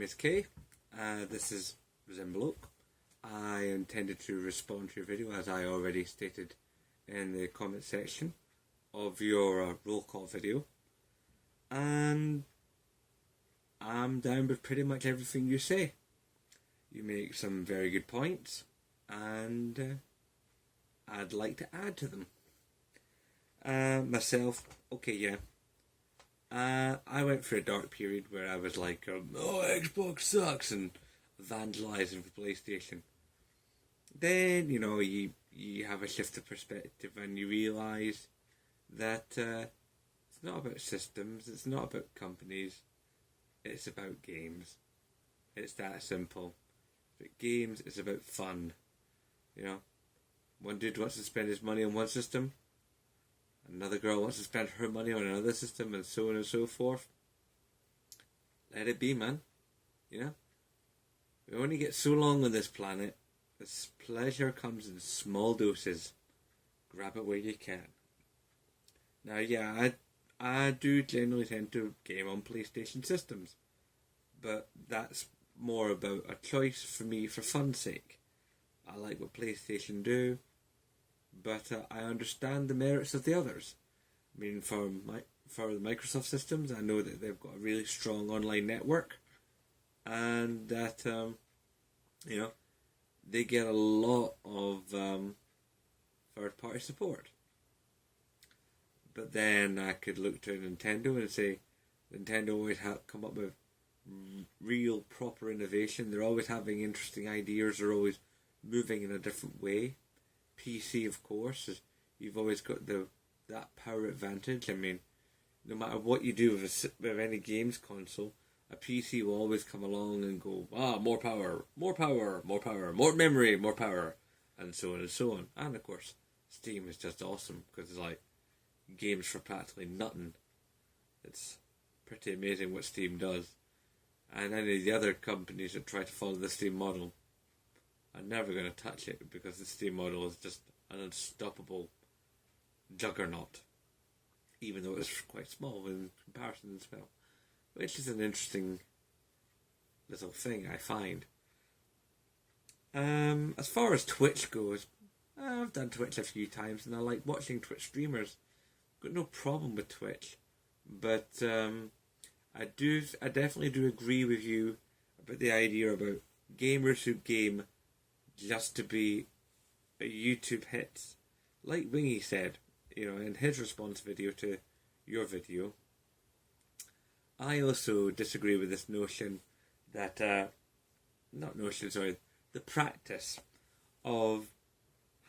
is Kay. This is Zenbloke. I intended to respond to your video, as I already stated in the comment section of your roll call video. And I'm down with pretty much everything you say. You make some very good points, and I'd like to add to them. Myself, I went through a dark period where I was like, Xbox sucks, and vandalising for PlayStation. Then, you have a shift of perspective and you realise that it's not about systems, it's not about companies, it's about games. It's that simple. But games is about fun. One dude wants to spend his money on one system, another girl wants to spend her money on another system, and so on and so forth. Let it be, man. We only get so long on this planet. This pleasure comes in small doses. Grab it where you can. Now, I do generally tend to game on PlayStation systems, but that's more about a choice for me for fun's sake. I like what PlayStation do, but I understand the merits of the others. I mean, for the Microsoft systems, I know that they've got a really strong online network, and that they get a lot of third-party support. But then I could look to Nintendo and say, Nintendo always come up with real proper innovation. They're always having interesting ideas. They're always moving in a different way. PC, of course, you've always got that power advantage. I mean, no matter what you do with any games console, a PC will always come along and go, more power, more power, more power, more memory, more power, and so on and so on. And of course, Steam is just awesome because it's like games for practically nothing. It's pretty amazing what Steam does. And any of the other companies that try to follow the Steam model are never going to touch it, because the Steam model is just an unstoppable juggernaut, even though it's quite small in comparison as well. Which is an interesting little thing, I find. As far as Twitch goes, I've done Twitch a few times, and I like watching Twitch streamers. Got no problem with Twitch, but I definitely do agree with you about the idea about gamers who game just to be YouTube hits. Like Wingy said, in his response video to your video, I also disagree with this notion that, the practice of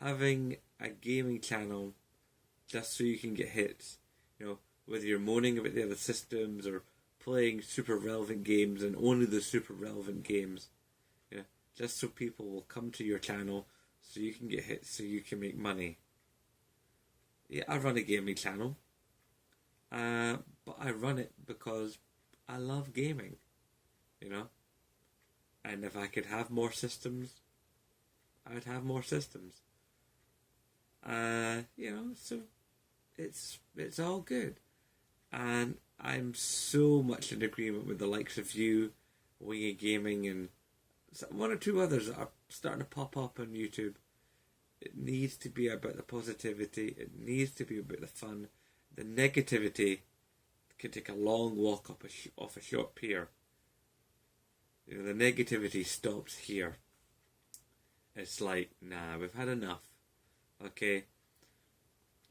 having a gaming channel just so you can get hits. Whether you're moaning about the other systems or playing super relevant games and only the super relevant games. Just so people will come to your channel so you can get hits, so you can make money. Yeah, I run a gaming channel. But I run it because I love gaming, And if I could have more systems, I'd have more systems. So it's all good. And I'm so much in agreement with the likes of you, Wingy Gaming, and one or two others that are starting to pop up on YouTube. It needs to be about the positivity. It needs to be about the fun. The negativity can take a long walk off a short pier. The negativity stops here. It's like, nah, we've had enough. Okay.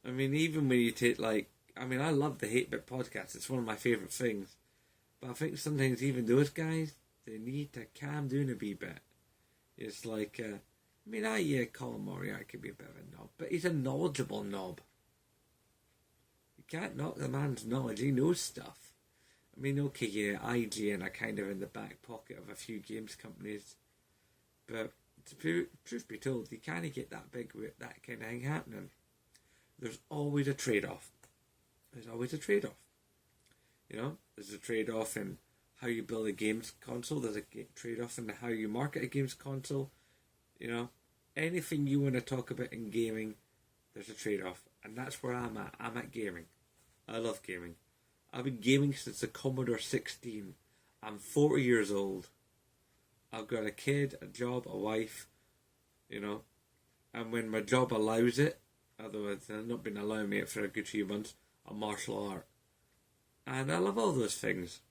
I mean, even when you take I love the 8-Bit podcast. It's one of my favourite things. But I think sometimes even those guys, they need to calm down a wee bit. It's like, Colin Moriarty could be a bit of a knob, but he's a knowledgeable knob. You can't knock the man's knowledge, he knows stuff. IGN are kind of in the back pocket of a few games companies, but truth be told, you can't get that big with that kind of thing happening. There's always a trade-off. There's a trade-off in how you build a games console. There's a trade-off in how you market a games console. Anything you want to talk about in gaming, there's a trade-off. And that's where I'm at. I'm at gaming. I love gaming. I've been gaming since the Commodore 16. I'm 40 years old. I've got a kid, a job, a wife, you know, and when my job allows it, otherwise they've not been allowing me it for a good few months, a martial art. And I love all those things.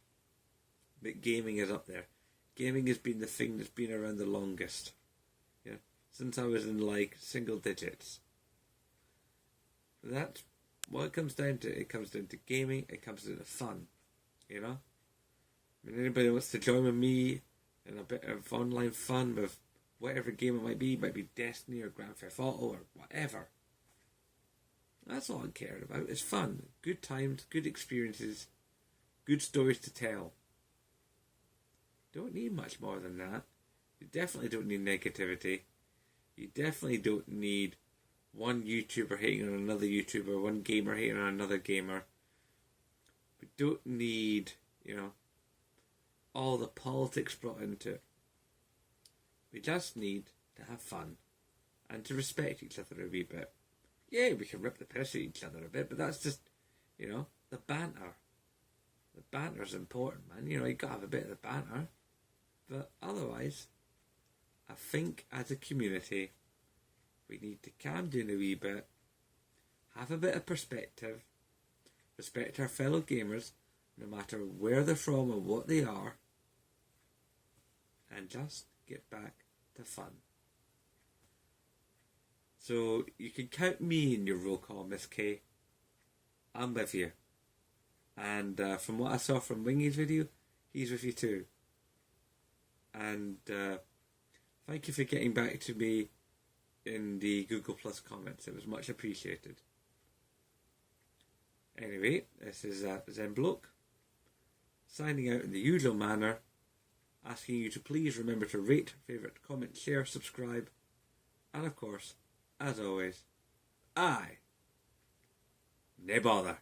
But gaming is up there. Gaming has been the thing that's been around the longest. Yeah. Since I was in like single digits. That's what it comes down to. It comes down to gaming, it comes down to fun. You know? I mean, anybody wants to join with me in a bit of online fun with whatever game it might be Destiny or Grand Theft Auto or whatever. That's all I care about. It's fun. Good times, good experiences, good stories to tell. Don't need much more than that. You definitely don't need negativity. You definitely don't need one YouTuber hating on another YouTuber, one gamer hating on another gamer. We don't need, all the politics brought into it. We just need to have fun and to respect each other a wee bit. Yeah, we can rip the piss at each other a bit, but that's just, the banter. The banter's important, man. You gotta have a bit of the banter. But otherwise, I think as a community, we need to calm down a wee bit, have a bit of perspective, respect our fellow gamers, no matter where they're from or what they are, and just get back to fun. So you can count me in your roll call, Miss K. I'm with you. And from what I saw from Wingy's video, he's with you too. And thank you for getting back to me in the Google Plus comments. It was much appreciated. Anyway, this is Zenbloke, signing out in the usual manner, asking you to please remember to rate, favourite, comment, share, subscribe, and of course, as always, aye, nae bother.